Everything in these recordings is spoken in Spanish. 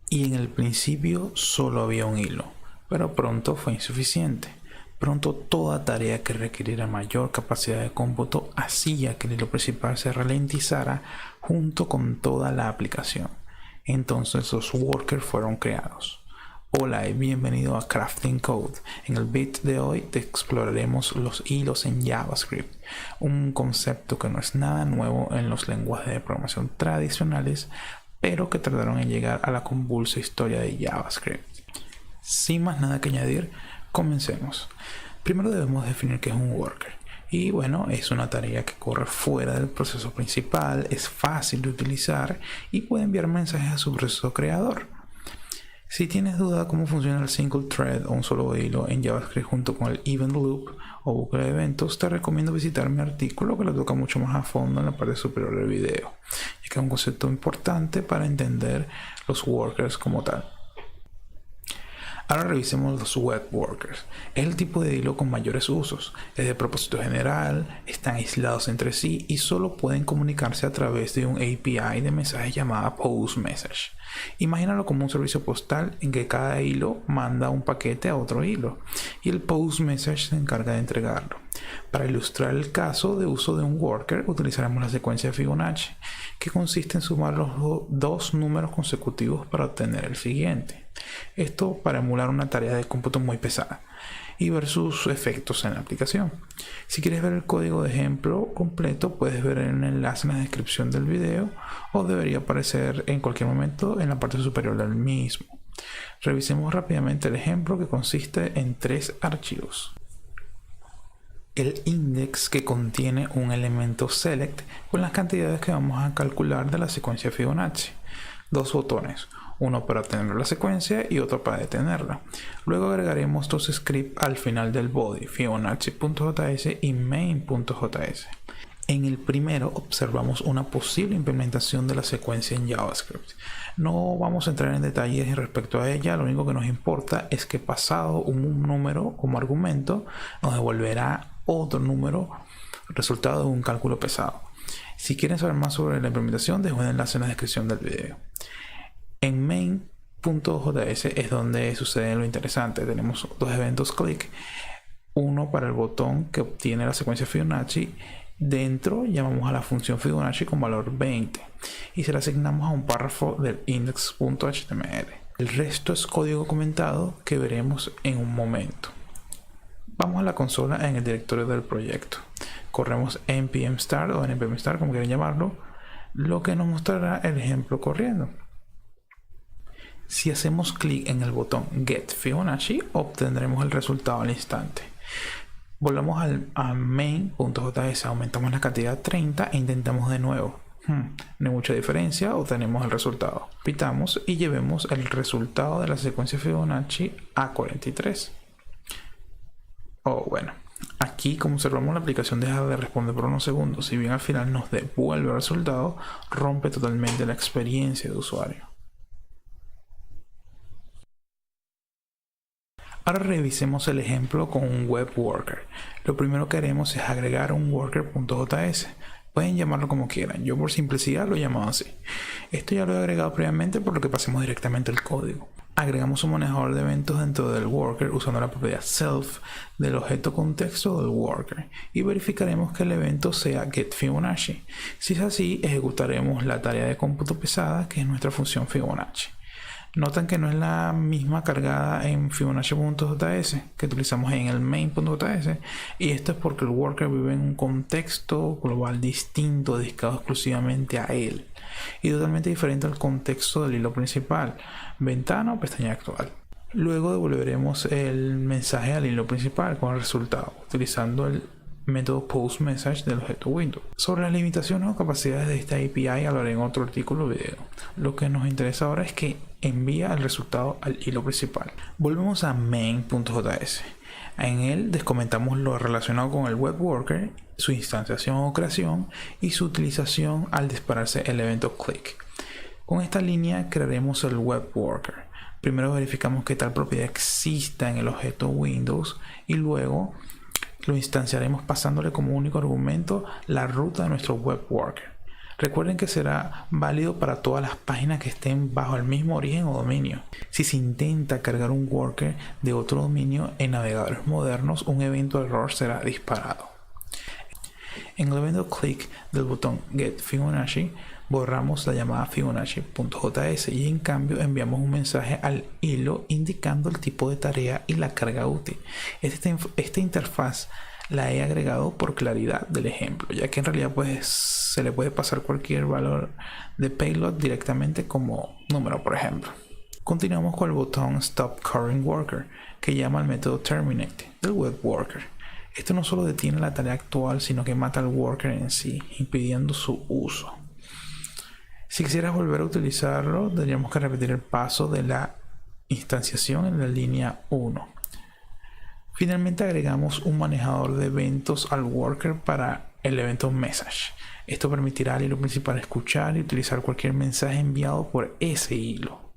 Y en el principio solo había un hilo, pero pronto fue insuficiente. Pronto toda tarea que requiriera mayor capacidad de cómputo hacía que el hilo principal se ralentizara junto con toda la aplicación. Entonces los workers fueron creados. Hola y bienvenido a Crafting Code. En el bit de hoy te exploraremos los hilos en JavaScript, un concepto que no es nada nuevo en los lenguajes de programación tradicionales, pero que tardaron en llegar a la convulsa historia de JavaScript. Sin más nada que añadir, comencemos. Primero debemos definir qué es un worker. Y bueno, es una tarea que corre fuera del proceso principal, es fácil de utilizar y puede enviar mensajes a su proceso creador. Si tienes duda de cómo funciona el single thread o un solo hilo en JavaScript junto con el event loop o bucle de eventos, te recomiendo visitar mi artículo que lo toca mucho más a fondo en la parte superior del video, ya que es un concepto importante para entender los workers como tal. Ahora revisemos los web workers. Es el tipo de hilo con mayores usos. Es de propósito general, están aislados entre sí y solo pueden comunicarse a través de un API de mensajes llamada PostMessage. Imagínalo como un servicio postal en que cada hilo manda un paquete a otro hilo y el PostMessage se encarga de entregarlo. Para ilustrar el caso de uso de un worker, utilizaremos la secuencia de Fibonacci, que consiste en sumar los dos números consecutivos para obtener el siguiente. Esto para emular una tarea de cómputo muy pesada y ver sus efectos en la aplicación. Si quieres ver el código de ejemplo completo, puedes ver el enlace en la descripción del video o debería aparecer en cualquier momento en la parte superior del mismo. Revisemos rápidamente el ejemplo, que consiste en 3 archivos. El index, que contiene un elemento select con las cantidades que vamos a calcular de la secuencia Fibonacci. 2 botones, uno para obtener la secuencia y otro para detenerla. Luego agregaremos 2 scripts al final del body, fibonacci.js y main.js. En el primero observamos una posible implementación de la secuencia en JavaScript. No vamos a entrar en detalles respecto a ella, lo único que nos importa es que pasado un número como argumento nos devolverá otro número, resultado de un cálculo pesado. Si quieren saber más sobre la implementación, dejo un enlace en la descripción del video. En main.js es donde sucede lo interesante. Tenemos 2 eventos click, uno para el botón que obtiene la secuencia Fibonacci. Dentro llamamos a la función Fibonacci con valor 20 y se la asignamos a un párrafo del index.html. El resto es código comentado que veremos en un momento. Vamos a la consola en el directorio del proyecto. Corremos npm start o npm start, como quieran llamarlo, lo que nos mostrará el ejemplo corriendo. Si hacemos clic en el botón Get Fibonacci, obtendremos el resultado al instante. Volvamos a main.js, aumentamos la cantidad a 30 e intentamos de nuevo. No hay mucha diferencia, obtenemos el resultado. Repitamos y llevemos el resultado de la secuencia Fibonacci a 43. Bueno, aquí como observamos, la aplicación deja de responder por unos segundos. Si bien al final nos devuelve el resultado, rompe totalmente la experiencia de usuario. Ahora revisemos el ejemplo con un web worker. Lo primero que haremos es agregar un worker.js. Pueden llamarlo como quieran, yo por simplicidad lo he llamado así. Esto ya lo he agregado previamente, por lo que pasemos directamente al código. Agregamos un manejador de eventos dentro del worker usando la propiedad self del objeto contexto del worker y verificaremos que el evento sea getFibonacci. Si es así, ejecutaremos la tarea de cómputo pesada, que es nuestra función Fibonacci. Notan que no es la misma cargada en Fibonacci.js que utilizamos en el main.js, y esto es porque el worker vive en un contexto global distinto, dedicado exclusivamente a él y totalmente diferente al contexto del hilo principal, ventana o pestaña actual. Luego devolveremos el mensaje al hilo principal con el resultado utilizando el método PostMessage del objeto Windows. Sobre las limitaciones o capacidades de esta API hablaré en otro artículo o video. Lo que nos interesa ahora es que envía el resultado al hilo principal. Volvemos a main.js. En él descomentamos lo relacionado con el web worker, su instanciación o creación y su utilización al dispararse el evento click. Con esta línea crearemos el web worker. Primero verificamos que tal propiedad exista en el objeto Windows y luego lo instanciaremos pasándole como único argumento la ruta de nuestro web worker. Recuerden que será válido para todas las páginas que estén bajo el mismo origen o dominio. Si se intenta cargar un worker de otro dominio en navegadores modernos, un evento de error será disparado. En el evento click del botón Get Fibonacci, borramos la llamada Fibonacci.js y en cambio enviamos un mensaje al hilo indicando el tipo de tarea y la carga útil. Esta interfaz la he agregado por claridad del ejemplo, ya que en realidad pues se le puede pasar cualquier valor de payload directamente como número, por ejemplo. Continuamos con el botón Stop Current Worker, que llama al método Terminate del web worker. Esto no solo detiene la tarea actual, sino que mata al worker en sí, impidiendo su uso. Si quisieras volver a utilizarlo, tendríamos que repetir el paso de la instanciación en la línea 1. Finalmente agregamos un manejador de eventos al worker para el evento message. Esto permitirá al hilo principal escuchar y utilizar cualquier mensaje enviado por ese hilo.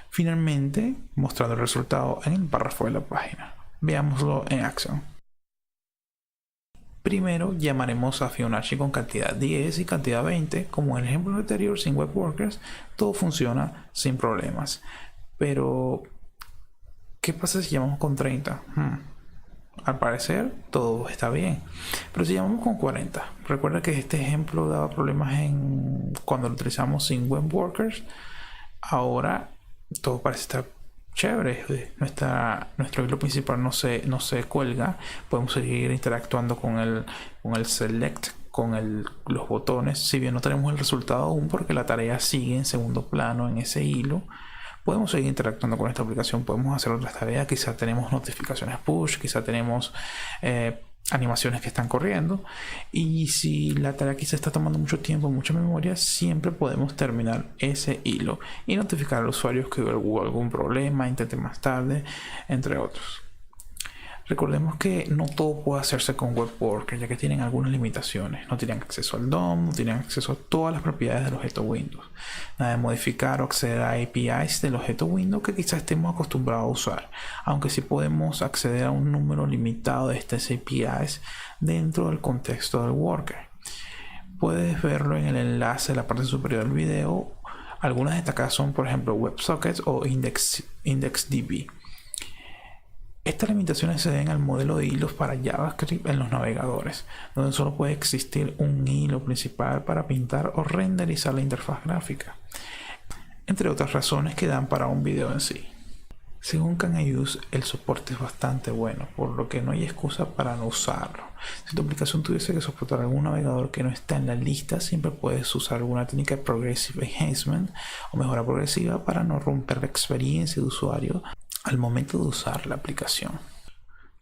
Finalmente, mostrando el resultado en el párrafo de la página. Veámoslo en acción. Primero llamaremos a Fibonacci con cantidad 10 y cantidad 20. Como en el ejemplo anterior, sin web workers, todo funciona sin problemas. Pero, ¿qué pasa si llamamos con 30? Al parecer, todo está bien. Pero si llamamos con 40, recuerda que este ejemplo daba problemas cuando lo utilizamos sin web workers. Ahora, todo parece estar chévere. Nuestro hilo principal no se cuelga. Podemos seguir interactuando con el select, con los botones. Si bien no tenemos el resultado aún porque la tarea sigue en segundo plano en ese hilo, podemos seguir interactuando con esta aplicación. Podemos hacer otras tareas. Quizá tenemos notificaciones push, quizá tenemos animaciones que están corriendo, y si la tarea quizá está tomando mucho tiempo, mucha memoria, siempre podemos terminar ese hilo y notificar al usuario que hubo algún problema, intente más tarde, entre otros. Recordemos que no todo puede hacerse con web worker, ya que tienen algunas limitaciones. No tienen acceso al DOM, no tienen acceso a todas las propiedades del objeto Windows. Nada de modificar o acceder a APIs del objeto Windows que quizás estemos acostumbrados a usar, aunque sí podemos acceder a un número limitado de estas APIs dentro del contexto del worker. Puedes verlo en el enlace de la parte superior del video. Algunas destacadas son, por ejemplo, WebSockets o IndexedDB. Estas limitaciones se deben al modelo de hilos para JavaScript en los navegadores, donde solo puede existir un hilo principal para pintar o renderizar la interfaz gráfica, entre otras razones que dan para un video en sí. Según CanIUse, el soporte es bastante bueno, por lo que no hay excusa para no usarlo. Si tu aplicación tuviese que soportar algún navegador que no está en la lista, siempre puedes usar alguna técnica de Progressive Enhancement o mejora progresiva para no romper la experiencia de usuario al momento de usar la aplicación.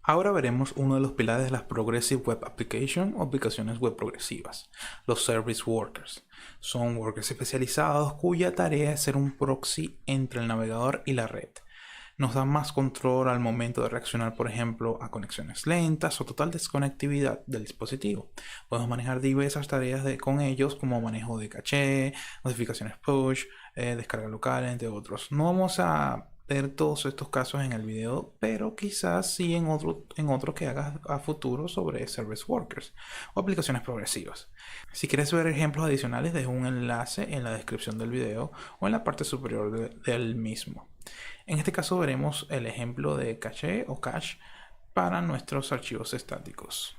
Ahora veremos uno de los pilares de las Progressive Web Application o aplicaciones web progresivas, los Service Workers. Son workers especializados cuya tarea es ser un proxy entre el navegador y la red. Nos dan más control al momento de reaccionar, por ejemplo, a conexiones lentas o total desconectividad del dispositivo. Podemos manejar diversas tareas con ellos, como manejo de caché, notificaciones push, descarga local, entre otros. No vamos a ver todos estos casos en el video, pero quizás sí en otro que hagas a futuro sobre Service Workers o aplicaciones progresivas. Si quieres ver ejemplos adicionales, dejo un enlace en la descripción del video o en la parte superior del mismo. En este caso veremos el ejemplo de caché o cache para nuestros archivos estáticos.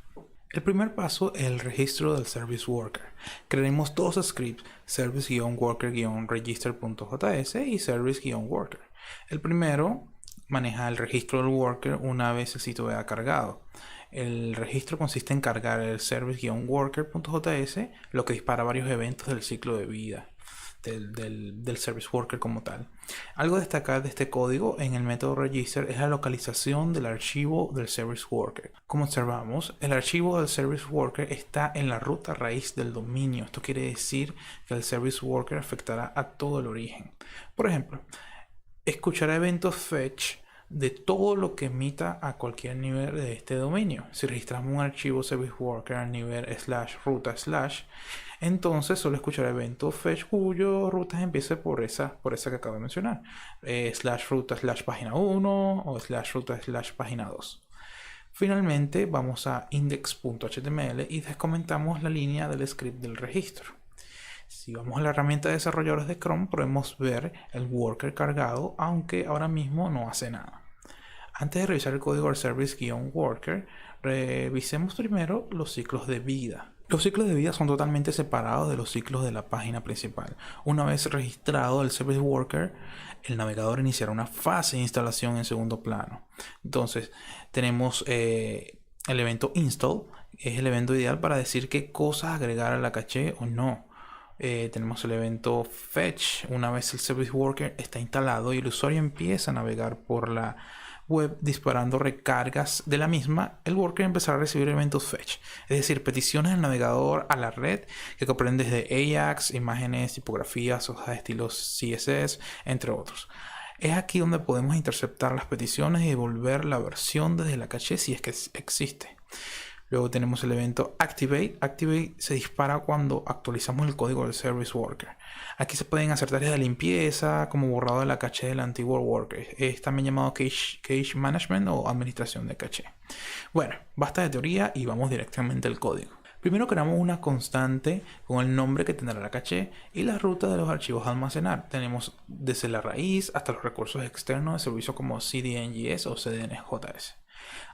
El primer paso es el registro del Service Worker. Crearemos dos scripts, service-worker-register.js y service-worker. El primero maneja el registro del worker una vez el sitio vea cargado. El registro consiste en cargar el service-worker.js, lo que dispara varios eventos del ciclo de vida del Service Worker como tal. Algo a destacar de este código en el método register es la localización del archivo del Service Worker. Como observamos, el archivo del Service Worker está en la ruta raíz del dominio. Esto quiere decir que el Service Worker afectará a todo el origen. Por ejemplo, escuchará eventos fetch de todo lo que emita a cualquier nivel de este dominio. Si registramos un archivo Service Worker a nivel /ruta/, entonces solo escuchará eventos fetch cuyo ruta empiece por esa que acabo de mencionar, /ruta/página 1 o /ruta/página 2. Finalmente vamos a index.html y descomentamos la línea del script del registro. Si vamos a la herramienta de desarrolladores de Chrome, podemos ver el worker cargado, aunque ahora mismo no hace nada. Antes de revisar el código del service-worker, revisemos primero los ciclos de vida. Los ciclos de vida son totalmente separados de los ciclos de la página principal. Una vez registrado el service worker, el navegador iniciará una fase de instalación en segundo plano. Entonces, tenemos el evento install, es el evento ideal para decir qué cosas agregar a la caché o no. Tenemos el evento fetch. Una vez el service worker está instalado y el usuario empieza a navegar por la web disparando recargas de la misma, el worker empezará a recibir eventos fetch, es decir, peticiones del navegador a la red que comprenden desde Ajax, imágenes, tipografías, hojas de estilos CSS, entre otros. Es aquí donde podemos interceptar las peticiones y devolver la versión desde la caché si es que existe. Luego tenemos el evento Activate. Activate se dispara cuando actualizamos el código del Service Worker. Aquí se pueden hacer tareas de limpieza, como borrado de la caché del antiguo worker. Es también llamado Cache Management o Administración de caché. Bueno, basta de teoría y vamos directamente al código. Primero creamos una constante con el nombre que tendrá la caché y la ruta de los archivos a almacenar. Tenemos desde la raíz hasta los recursos externos de servicio como CDNGS o CDNJS.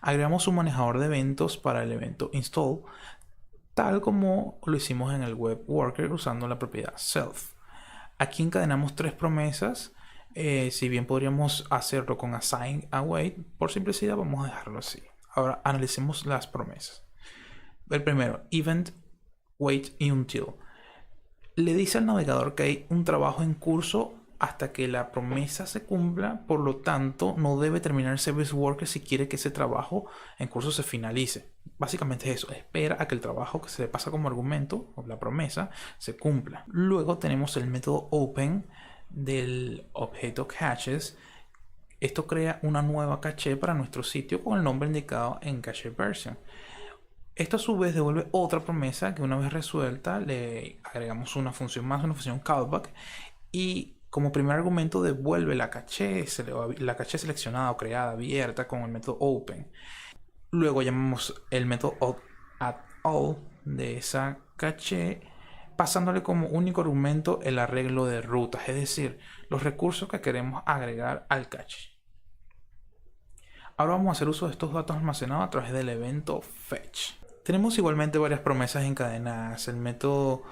Agregamos un manejador de eventos para el evento install, tal como lo hicimos en el web worker usando la propiedad self. Aquí encadenamos tres promesas. Si bien podríamos hacerlo con assign await, por simplicidad vamos a dejarlo así. Ahora analicemos las promesas. El primero, event wait until, le dice al navegador que hay un trabajo en curso hasta que la promesa se cumpla, por lo tanto no debe terminar el service worker si quiere que ese trabajo en curso se finalice. Básicamente es eso, espera a que el trabajo que se le pasa como argumento, o la promesa, se cumpla. Luego tenemos el método open del objeto caches. Esto crea una nueva caché para nuestro sitio con el nombre indicado en cache version. Esto a su vez devuelve otra promesa que una vez resuelta le agregamos una función más, una función callback, y como primer argumento devuelve la caché seleccionada o creada, abierta con el método open. Luego llamamos el método addAll de esa caché, pasándole como único argumento el arreglo de rutas, es decir, los recursos que queremos agregar al caché. Ahora vamos a hacer uso de estos datos almacenados a través del evento fetch. Tenemos igualmente varias promesas encadenadas. El método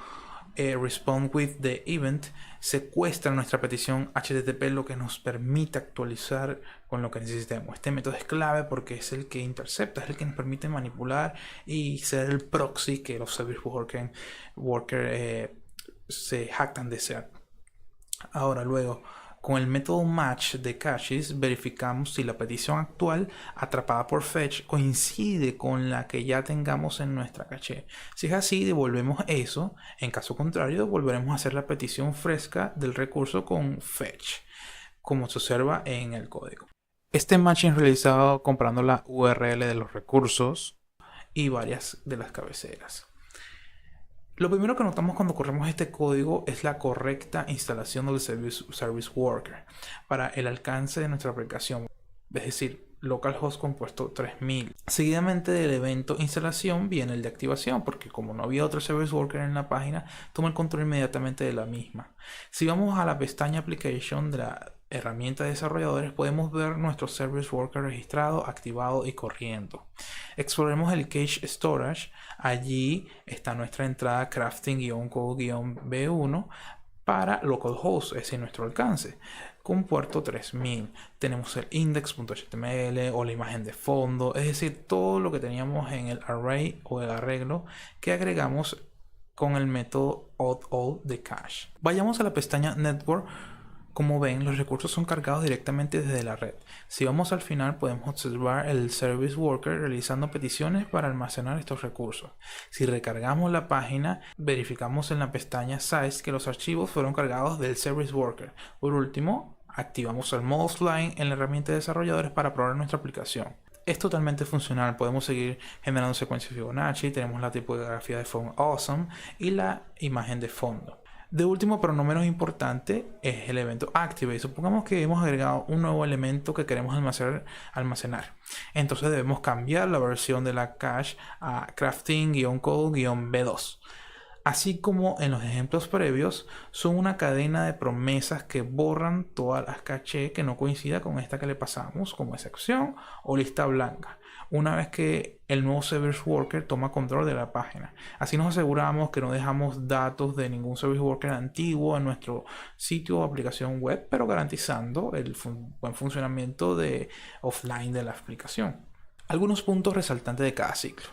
respond with the event secuestra nuestra petición HTTP, lo que nos permite actualizar con lo que necesitemos. Este método es clave porque es el que intercepta, es el que nos permite manipular y ser el proxy que los service worker se jactan de ser. Ahora luego, con el método match de caches verificamos si la petición actual atrapada por fetch coincide con la que ya tengamos en nuestra caché. Si es así, devolvemos eso. En caso contrario, volveremos a hacer la petición fresca del recurso con fetch, como se observa en el código. Este matching es realizado comparando la URL de los recursos y varias de las cabeceras. Lo primero que notamos cuando corremos este código es la correcta instalación del service worker para el alcance de nuestra aplicación, es decir, localhost compuesto 3000. Seguidamente del evento instalación viene el de activación, porque como no había otro service worker en la página, toma el control inmediatamente de la misma. Si vamos a la pestaña application de la herramienta de desarrolladores, podemos ver nuestro service worker registrado, activado y corriendo. Exploremos el cache storage. Allí está nuestra entrada crafting-code-b1 para localhost, ese es nuestro alcance, con puerto 3000. Tenemos el index.html o la imagen de fondo, es decir, todo lo que teníamos en el array o el arreglo que agregamos con el método addAll de cache. Vayamos a la pestaña network. Como ven, los recursos son cargados directamente desde la red. Si vamos al final, podemos observar el Service Worker realizando peticiones para almacenar estos recursos. Si recargamos la página, verificamos en la pestaña Size que los archivos fueron cargados del Service Worker. Por último, activamos el modo offline en la herramienta de desarrolladores para probar nuestra aplicación. Es totalmente funcional, podemos seguir generando secuencias Fibonacci, tenemos la tipografía de font awesome y la imagen de fondo. De último, pero no menos importante, es el evento Activate. Supongamos que hemos agregado un nuevo elemento que queremos almacenar. Entonces debemos cambiar la versión de la cache a crafting-code-b2. Así como en los ejemplos previos, son una cadena de promesas que borran todas las cachés que no coincida con esta que le pasamos como excepción o lista blanca, una vez que el nuevo Service Worker toma control de la página. Así nos aseguramos que no dejamos datos de ningún Service Worker antiguo en nuestro sitio o aplicación web, pero garantizando el buen funcionamiento offline de la aplicación. Algunos puntos resaltantes de cada ciclo.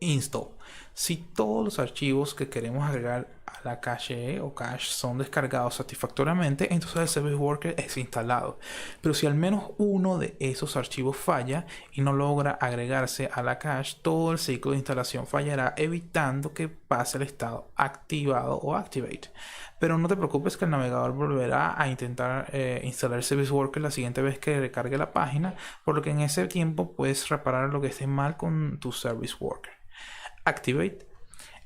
Install. Si todos los archivos que queremos agregar a la cache o cache son descargados satisfactoriamente, entonces el Service Worker es instalado. Pero si al menos uno de esos archivos falla y no logra agregarse a la cache, todo el ciclo de instalación fallará, evitando que pase el estado activado o activate. Pero no te preocupes, que el navegador volverá a intentar instalar el Service Worker la siguiente vez que recargue la página, por lo que en ese tiempo puedes reparar lo que esté mal con tu Service Worker. Activate.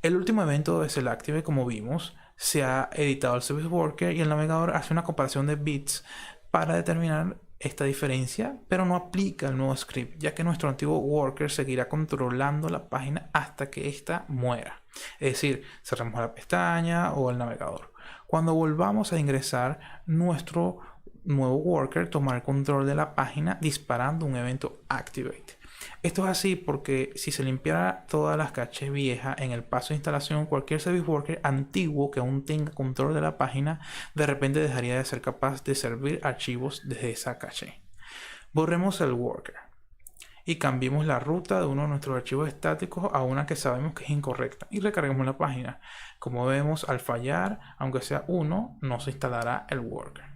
El último evento es el Activate. Como vimos, se ha editado el Service Worker y el navegador hace una comparación de bits para determinar esta diferencia, pero no aplica el nuevo script, ya que nuestro antiguo worker seguirá controlando la página hasta que ésta muera. Es decir, cerramos la pestaña o el navegador. Cuando volvamos a ingresar, nuestro nuevo worker tomará el control de la página disparando un evento Activate. Esto es así porque si se limpiara todas las caches viejas en el paso de instalación, cualquier Service Worker antiguo que aún tenga control de la página de repente dejaría de ser capaz de servir archivos desde esa cache. Borremos el worker y cambiemos la ruta de uno de nuestros archivos estáticos a una que sabemos que es incorrecta y recarguemos la página. Como vemos, al fallar, aunque sea uno, no se instalará el worker.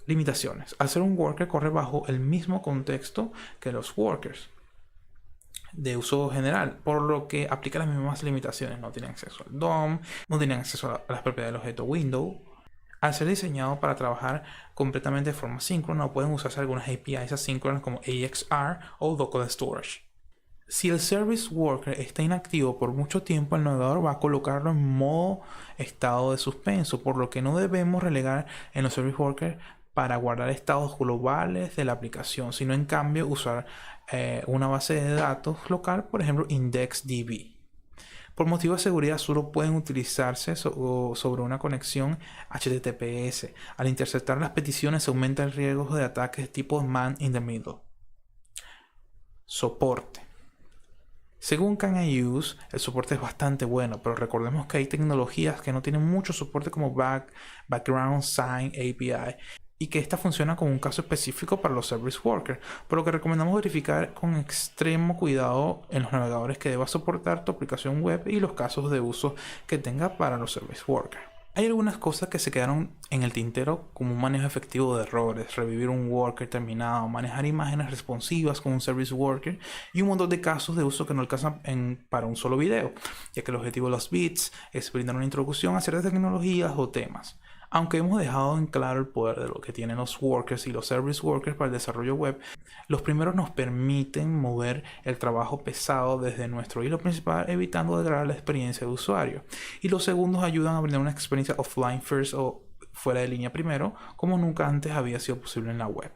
Limitaciones. Al ser un worker, corre bajo el mismo contexto que los workers de uso general, por lo que aplica las mismas limitaciones. No tienen acceso al DOM, no tienen acceso a las propiedades del objeto window. Al ser diseñado para trabajar completamente de forma síncrona, pueden usarse algunas APIs asíncronas como AXR o Local Storage. Si el Service Worker está inactivo por mucho tiempo, el navegador va a colocarlo en modo estado de suspenso, por lo que no debemos relegar en los Service Workers para guardar estados globales de la aplicación, sino en cambio usar una base de datos local, por ejemplo IndexedDB. Por motivos de seguridad solo pueden utilizarse sobre una conexión HTTPS. Al interceptar las peticiones se aumenta el riesgo de ataques tipo man in the middle. Soporte. Según CanIUse, el soporte es bastante bueno, pero recordemos que hay tecnologías que no tienen mucho soporte como Background Sign API, y que esta funciona como un caso específico para los Service Workers, por lo que recomendamos verificar con extremo cuidado en los navegadores que deba soportar tu aplicación web y los casos de uso que tenga para los Service Workers. Hay algunas cosas que se quedaron en el tintero, como un manejo efectivo de errores, revivir un worker terminado, manejar imágenes responsivas con un Service Worker y un montón de casos de uso que no alcanzan para un solo video, ya que el objetivo de los bits es brindar una introducción a ciertas tecnologías o temas. Aunque hemos dejado en claro el poder de lo que tienen los workers y los Service Workers para el desarrollo web, los primeros nos permiten mover el trabajo pesado desde nuestro hilo principal, evitando degradar la experiencia de usuario. Y los segundos ayudan a brindar una experiencia offline first o fuera de línea primero, como nunca antes había sido posible en la web.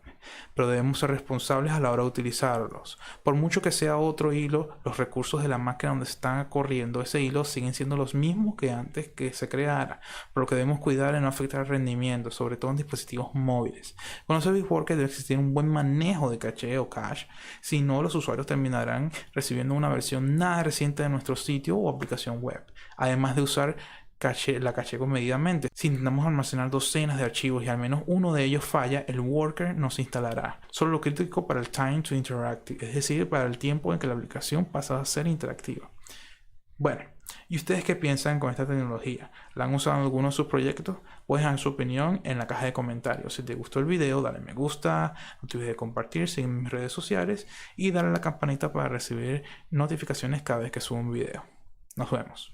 Pero debemos ser responsables a la hora de utilizarlos. Por mucho que sea otro hilo, los recursos de la máquina donde están corriendo ese hilo siguen siendo los mismos que antes que se creara, por lo que debemos cuidar de no afectar el rendimiento, sobre todo en dispositivos móviles. Con los Service Workers debe existir un buen manejo de caché o cache, si no los usuarios terminarán recibiendo una versión nada reciente de nuestro sitio o aplicación web, además de usar la caché comedidamente. Si intentamos almacenar docenas de archivos y al menos uno de ellos falla, el worker no se instalará. Solo lo crítico para el time to interactive, es decir, para el tiempo en que la aplicación pasa a ser interactiva. Bueno, ¿y ustedes qué piensan con esta tecnología? ¿La han usado en alguno de sus proyectos? Pueden dejar su opinión en la caja de comentarios. Si te gustó el video, dale me gusta, no te olvides de compartir, sígueme en mis redes sociales y dale a la campanita para recibir notificaciones cada vez que subo un video. Nos vemos.